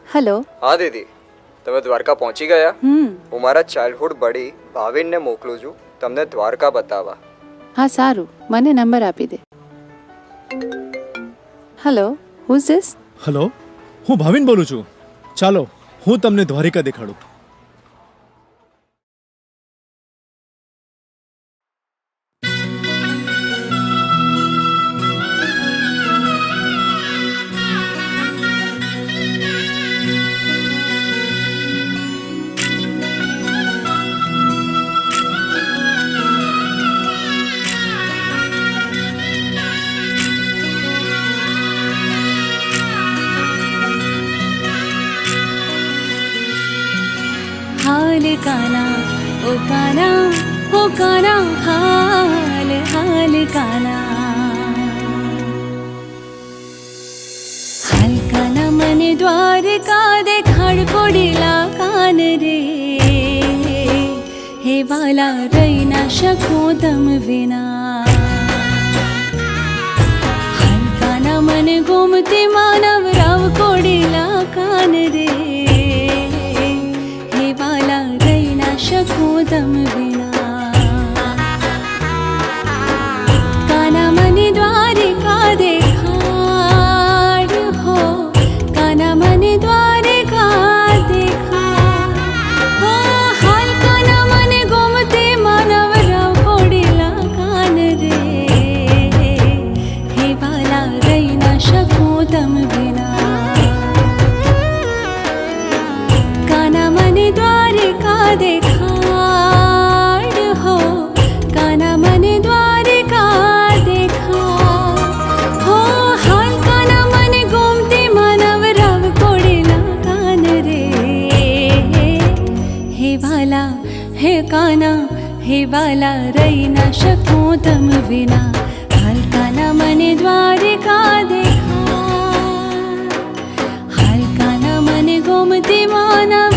Hello. हाँ दीदी, તમે દ્વારકા પહોંચી ગયા? હું મારા ચાઇલ્ડહુડ બડી ભાવિનને મોકલું છું તમને દ્વારકા બતાવવા. હા સારું, મને નંબર આપી દે. Hello, who is this? Hello, હું ભાવિન બોલું છું. ચાલો હું તમને દ્વારિકા દેખાડું. हाल काना ओ काना ओ काना हाल हाल काना हाल काना मने द्वारका देखाड़ पड़ेला कान रे हे वाला रही ना शको तम विना हाल काना मने गोमती मानव राव कोडेला कान रे शकूं तम विना काना मने द्वारिका देखाड़ हो काना मने द्वारिका देखाड़ हो हाल काना मने गोमते मानव राव कोडेला कान रे हे वाला रही ना शकूं तम विना काना मने द्वारिका देखाड़ हो काना मने द्वारिका देखाड़ हो हाल काना मने गोमती मानव राव कोडेला कान रे हे वाला हे काना हे वाला रही ना शकूं तम विना हाल काना मने द्वारिका देखाड़ हाल काना मने गोमती मानव